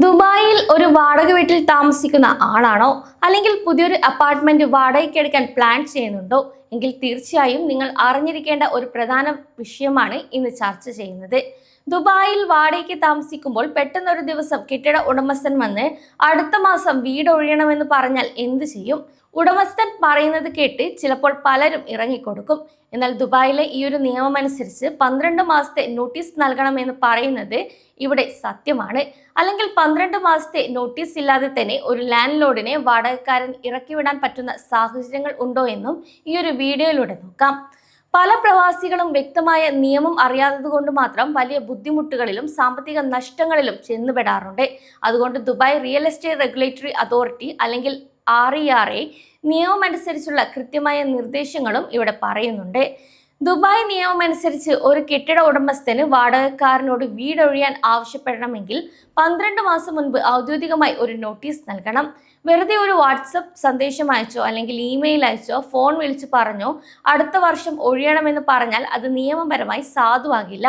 ദുബായിൽ ഒരു വാടക വീട്ടിൽ താമസിക്കുന്ന ആളാണോ അല്ലെങ്കിൽ പുതിയൊരു അപ്പാർട്ട്മെന്റ് വാടകയ്ക്ക് എടുക്കാൻ പ്ലാൻ ചെയ്യുന്നുണ്ടോ എങ്കിൽ തീർച്ചയായും നിങ്ങൾ അറിഞ്ഞിരിക്കേണ്ട ഒരു പ്രധാന വിഷയമാണ് ഇന്ന് ചർച്ച ചെയ്യുന്നത്. ദുബായിൽ വാടകയ്ക്ക് താമസിക്കുമ്പോൾ പെട്ടെന്നൊരു ദിവസം കെട്ടിട ഉടമസ്ഥൻ വന്ന് അടുത്ത മാസം വീട് ഒഴിയണമെന്ന് പറഞ്ഞാൽ എന്ത് ചെയ്യും? ഉടമസ്ഥൻ പറയുന്നത് കേട്ട് ചിലപ്പോൾ പലരും ഇറങ്ങിക്കൊടുക്കും. എന്നാൽ ദുബായിലെ ഈ ഒരു നിയമം അനുസരിച്ച് 12 മാസത്തെ നോട്ടീസ് നൽകണമെന്ന് പറയുന്നത് ഇവിടെ സത്യമാണ്. അല്ലെങ്കിൽ 12 മാസത്തെ നോട്ടീസ് ഇല്ലാതെ തന്നെ ഒരു ലാൻഡ് ലോഡിനെ വാടകക്കാരൻ ഇറക്കിവിടാൻ പറ്റുന്ന സാഹചര്യങ്ങൾ ഉണ്ടോ എന്നും ഈ ഒരു വീഡിയോയിലൂടെ നോക്കാം. പല പ്രവാസികളും വ്യക്തമായ നിയമം അറിയാത്തതുകൊണ്ട് മാത്രം വലിയ ബുദ്ധിമുട്ടുകളിലും സാമ്പത്തിക നഷ്ടങ്ങളിലും ചെന്നുപെടാറുണ്ട്. അതുകൊണ്ട് Dubai real estate regulatory authority അല്ലെങ്കിൽ RERA നിയമം അനുസരിച്ചുള്ള കൃത്യമായ നിർദ്ദേശങ്ങളും ഇവിടെ പറയുന്നുണ്ട്. ദുബായ് നിയമം അനുസരിച്ച് ഒരു കെട്ടിട ഉടമസ്ഥന് വാടകക്കാരനോട് വീടൊഴിയാൻ ആവശ്യപ്പെടണമെങ്കിൽ 12 മാസം മുൻപ് ഔദ്യോഗികമായി ഒരു നോട്ടീസ് നൽകണം. വെറുതെ ഒരു വാട്സപ്പ് സന്ദേശം അയച്ചോ അല്ലെങ്കിൽ ഇമെയിൽ അയച്ചോ ഫോൺ വിളിച്ച് പറഞ്ഞോ അടുത്ത വർഷം ഒഴിയണമെന്ന് പറഞ്ഞാൽ അത് നിയമപരമായി സാധുവാകില്ല.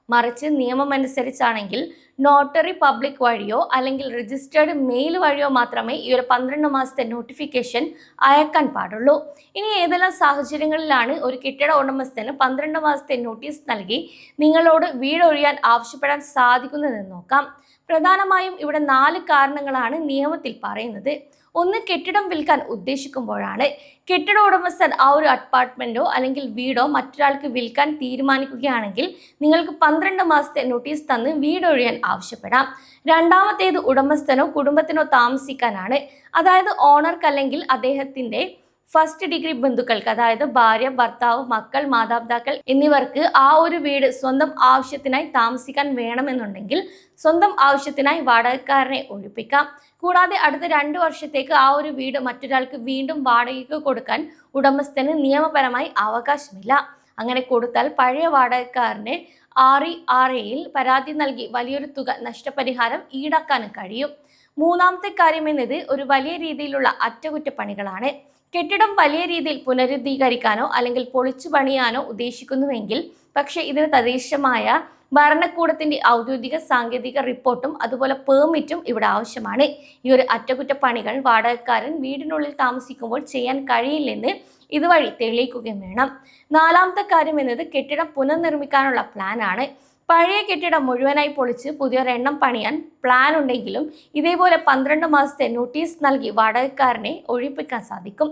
മറിച്ച് നിയമം അനുസരിച്ചാണെങ്കിൽ നോട്ടറി പബ്ലിക് വഴിയോ അല്ലെങ്കിൽ രജിസ്റ്റേർഡ് മെയിൽ വഴിയോ മാത്രമേ ഈ ഒരു 12 മാസത്തെ നോട്ടിഫിക്കേഷൻ അയക്കാൻ പാടുള്ളൂ. ഇനി ഏതെല്ലാം സാഹചര്യങ്ങളിലാണ് ഒരു കെട്ടിട ഉടമസ്ഥന് 12 മാസത്തെ നോട്ടീസ് നൽകി നിങ്ങളോട് വീടൊഴിയാൻ ആവശ്യപ്പെടാൻ സാധിക്കുന്നതെന്ന് നോക്കാം. പ്രധാനമായും ഇവിടെ 4 കാരണങ്ങളാണ് നിയമത്തിൽ പറയുന്നത്. ഒന്ന്, കെട്ടിടം വിൽക്കാൻ ഉദ്ദേശിക്കുമ്പോഴാണ്. കെട്ടിട ഉടമസ്ഥൻ ആ ഒരു അപ്പാർട്ട്മെന്റോ അല്ലെങ്കിൽ വീടോ മറ്റൊരാൾക്ക് വിൽക്കാൻ തീരുമാനിക്കുകയാണെങ്കിൽ നിങ്ങൾക്ക് 12 മാസത്തെ നോട്ടീസ് തന്ന് വീടൊഴിയാൻ ആവശ്യപ്പെടാം. രണ്ടാമത്തേത് ഉടമസ്ഥനോ കുടുംബത്തിനോ താമസിക്കാനാണ്. അതായത് ഓണർക്ക് അല്ലെങ്കിൽ അദ്ദേഹത്തിന്റെ ഫസ്റ്റ് ഡിഗ്രി ബന്ധുക്കൾക്ക്, അതായത് ഭാര്യ, ഭർത്താവ്, മക്കൾ, മാതാപിതാക്കൾ എന്നിവർക്ക് ആ ഒരു വീട് സ്വന്തം ആവശ്യത്തിനായി താമസിക്കാൻ വേണമെന്നുണ്ടെങ്കിൽ സ്വന്തം ആവശ്യത്തിനായി വാടകക്കാരനെ ഒഴിപ്പിക്കാം. കൂടാതെ അടുത്ത 2 വർഷത്തേക്ക് ആ ഒരു വീട് മറ്റൊരാൾക്ക് വീണ്ടും വാടകയ്ക്ക് കൊടുക്കാൻ ഉടമസ്ഥന് നിയമപരമായി അവകാശമില്ല. അങ്ങനെ കൊടുത്താൽ പഴയ വാടകക്കാരന് RERAയിൽ പരാതി നൽകി വലിയൊരു തുക നഷ്ടപരിഹാരം ഈടാക്കാനും കഴിയും. മൂന്നാമത്തെ കാര്യം എന്നത് ഒരു വലിയ രീതിയിലുള്ള അറ്റകുറ്റപ്പണികളാണ്. കെട്ടിടം വലിയ രീതിയിൽ പുനരുദ്ധീകരിക്കാനോ അല്ലെങ്കിൽ പൊളിച്ചു പണിയാനോ ഉദ്ദേശിക്കുന്നുവെങ്കിൽ പക്ഷേ ഇതിന് തദ്ദേശമായ ഭരണകൂടത്തിന്റെ ഔദ്യോഗിക സാങ്കേതിക റിപ്പോർട്ടും അതുപോലെ പെർമിറ്റും ഇവിടെ ആവശ്യമാണ്. ഈ ഒരു അറ്റകുറ്റപ്പണികൾ വാടകക്കാരൻ വീടിനുള്ളിൽ താമസിക്കുമ്പോൾ ചെയ്യാൻ കഴിയില്ലെന്ന് ഇതുവഴി തെളിയിക്കുകയും വേണം. നാലാമത്തെ കാര്യം എന്നത് കെട്ടിടം പുനർനിർമ്മിക്കാനുള്ള പ്ലാൻ ആണ്. പഴയ കെട്ടിടം മുഴുവനായി പൊളിച്ച് പുതിയൊരെണ്ണം പണിയാൻ പ്ലാൻ ഉണ്ടെങ്കിലും ഇതേപോലെ 12 മാസത്തെ നോട്ടീസ് നൽകി വാടകക്കാരനെ ഒഴിപ്പിക്കാൻ സാധിക്കും.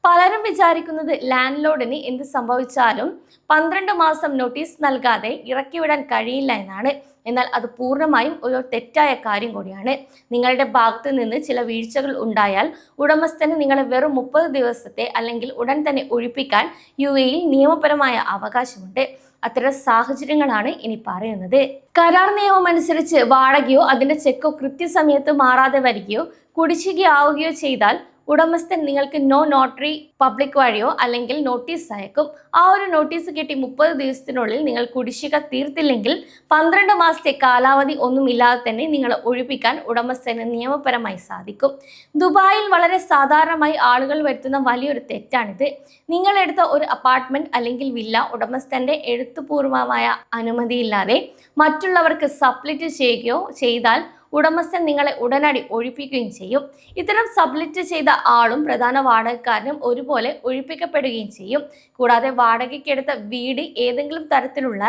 പലരും വിചാരിക്കുന്നത് ലാൻഡ് ലോഡിന് എന്ത് സംഭവിച്ചാലും 12 മാസം നോട്ടീസ് നൽകാതെ ഇറക്കിവിടാൻ കഴിയില്ല എന്നാണ്. എന്നാൽ അത് പൂർണ്ണമായും ഒരു തെറ്റായ കാര്യം കൂടിയാണ്. നിങ്ങളുടെ ഭാഗത്ത് നിന്ന് ചില വീഴ്ചകൾ ഉണ്ടായാൽ ഉടമസ്ഥന് നിങ്ങളെ വെറും 30 ദിവസത്തെ അല്ലെങ്കിൽ ഉടൻ തന്നെ ഒഴിപ്പിക്കാൻ UAEയിൽ നിയമപരമായ അവകാശമുണ്ട്. അത്തരം സാഹചര്യങ്ങളാണ് ഇനി പറയുന്നത്. കരാർ നിയമം അനുസരിച്ച് വാടകയോ അതിന്റെ ചെക്കോ കൃത്യസമയത്ത് മാറാതെ വരികയോ കുടിശ്ശികയാവുകയോ ചെയ്താൽ ഉടമസ്ഥൻ നിങ്ങൾക്ക് നോ നോട്ടറി പബ്ലിക് വഴിയോ അല്ലെങ്കിൽ നോട്ടീസ് അയക്കും. ആ ഒരു നോട്ടീസ് കിട്ടി 30 ദിവസത്തിനുള്ളിൽ നിങ്ങൾ കുടിശ്ശിക തീർത്തില്ലെങ്കിൽ 12 മാസത്തെ കാലാവധി ഒന്നുമില്ലാതെ തന്നെ നിങ്ങളെ ഒഴിപ്പിക്കാൻ ഉടമസ്ഥന് നിയമപരമായി സാധിക്കും. ദുബായിൽ വളരെ സാധാരണമായി ആളുകൾ വരുത്തുന്ന വലിയൊരു തെറ്റാണിത്. നിങ്ങൾ എടുത്ത ഒരു അപ്പാർട്ട്മെന്റ് അല്ലെങ്കിൽ വില്ല ഉടമസ്ഥന്റെ എഴുത്തുപൂർവമായ അനുമതിയില്ലാതെ മറ്റുള്ളവർക്ക് സബ്ലെറ്റ് ചെയ്യുകയോ ചെയ്താൽ ഉടമസ്ഥൻ നിങ്ങളെ ഉടനടി ഒഴിപ്പിക്കുകയും ചെയ്യും. ഇത്തരം സബ്ലെറ്റ് ചെയ്ത ആളും പ്രധാന വാടകക്കാരനും ഒരുപോലെ ഒഴിപ്പിക്കപ്പെടുകയും ചെയ്യും. കൂടാതെ വാടകയ്ക്കെടുത്ത വീട് ഏതെങ്കിലും തരത്തിലുള്ള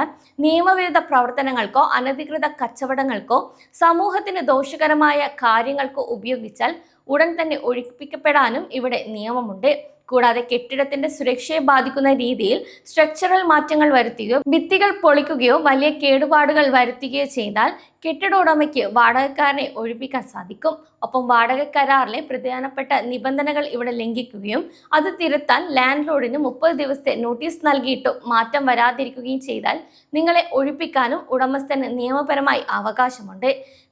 നിയമവിരുദ്ധ പ്രവർത്തനങ്ങൾക്കോ അനധികൃത കച്ചവടങ്ങൾക്കോ സമൂഹത്തിന് ദോഷകരമായ കാര്യങ്ങൾക്കോ ഉപയോഗിച്ചാൽ ഉടൻ തന്നെ ഒഴിപ്പിക്കപ്പെടാനും ഇവിടെ നിയമമുണ്ട്. കൂടാതെ കെട്ടിടത്തിന്റെ സുരക്ഷയെ ബാധിക്കുന്ന രീതിയിൽ സ്ട്രക്ചറൽ മാറ്റങ്ങൾ വരുത്തുകയോ ഭിത്തികൾ പൊളിക്കുകയോ വലിയ കേടുപാടുകൾ വരുത്തുകയോ ചെയ്താൽ കെട്ടിട ഉടമയ്ക്ക് വാടകക്കാരനെ ഒഴിപ്പിക്കാൻ സാധിക്കും. ഒപ്പം വാടക കരാറിലെ പ്രധാനപ്പെട്ട നിബന്ധനകൾ ഇവിടെ ലംഘിക്കുകയും അത് തിരുത്താൻ ലാൻഡ് ലോഡിന് 30 ദിവസത്തെ നോട്ടീസ് നൽകിയിട്ടും മാറ്റം വരാതിരിക്കുകയും ചെയ്താൽ നിങ്ങളെ ഒഴിപ്പിക്കാനും ഉടമസ്ഥന് നിയമപരമായി അവകാശമുണ്ട്.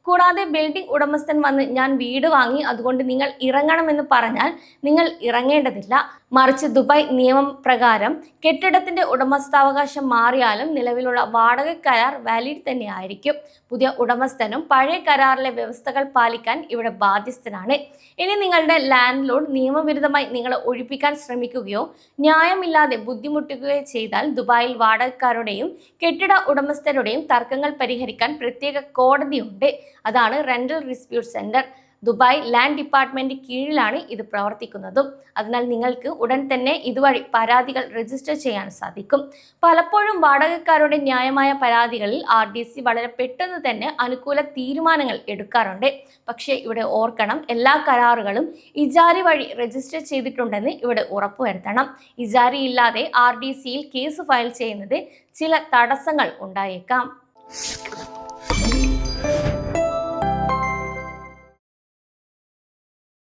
കൂടാതെ ബിൽഡിംഗ് ഉടമസ്ഥൻ വന്ന് ഞാൻ വീട് വാങ്ങി അതുകൊണ്ട് നിങ്ങൾ ഇറങ്ങണമെന്ന് പറഞ്ഞാൽ നിങ്ങൾ ഇറങ്ങേണ്ടതില്ല. മറിച്ച് ദുബായ് നിയമം പ്രകാരം കെട്ടിടത്തിന്റെ ഉടമസ്ഥാവകാശം മാറിയാലും നിലവിലുള്ള വാടക കരാർ വാലിഡ് തന്നെയായിരിക്കും. പുതിയ ഉടമസ്ഥനും പഴയ കരാറിലെ വ്യവസ്ഥകൾ പാലിക്കാൻ ഇവിടെ ബാധ്യസ്ഥനാണ്. ഇനി നിങ്ങളുടെ ലാൻഡ് ലോർഡ് നിയമവിരുദ്ധമായി നിങ്ങളെ ഒഴിപ്പിക്കാൻ ശ്രമിക്കുകയോ ന്യായമില്ലാതെ ബുദ്ധിമുട്ടുകയോ ചെയ്താൽ ദുബായിൽ വാടകക്കാരുടെയും കെട്ടിട ഉടമസ്ഥരുടെയും തർക്കങ്ങൾ പരിഹരിക്കാൻ പ്രത്യേക കോടതിയുണ്ട്. അതാണ് rental dispute centre. Dubai land department കീഴിലാണ് ഇത് പ്രവർത്തിക്കുന്നതും. അതിനാൽ നിങ്ങൾക്ക് ഉടൻ തന്നെ ഇതുവഴി പരാതികൾ രജിസ്റ്റർ ചെയ്യാൻ സാധിക്കും. പലപ്പോഴും വാടകക്കാരുടെ ന്യായമായ പരാതികളിൽ RDC വളരെ പെട്ടെന്ന് തന്നെ അനുകൂല തീരുമാനങ്ങൾ എടുക്കാറുണ്ട്. പക്ഷേ ഇവിടെ ഓർക്കണം, എല്ലാ കരാറുകളും ഇജാരി വഴി രജിസ്റ്റർ ചെയ്തിട്ടുണ്ടെന്ന് ഇവിടെ ഉറപ്പുവരുത്തണം. ഇജാരി ഇല്ലാതെ RDCയിൽ കേസ് ഫയൽ ചെയ്യുന്നത് ചില തടസ്സങ്ങൾ ഉണ്ടായേക്കാം.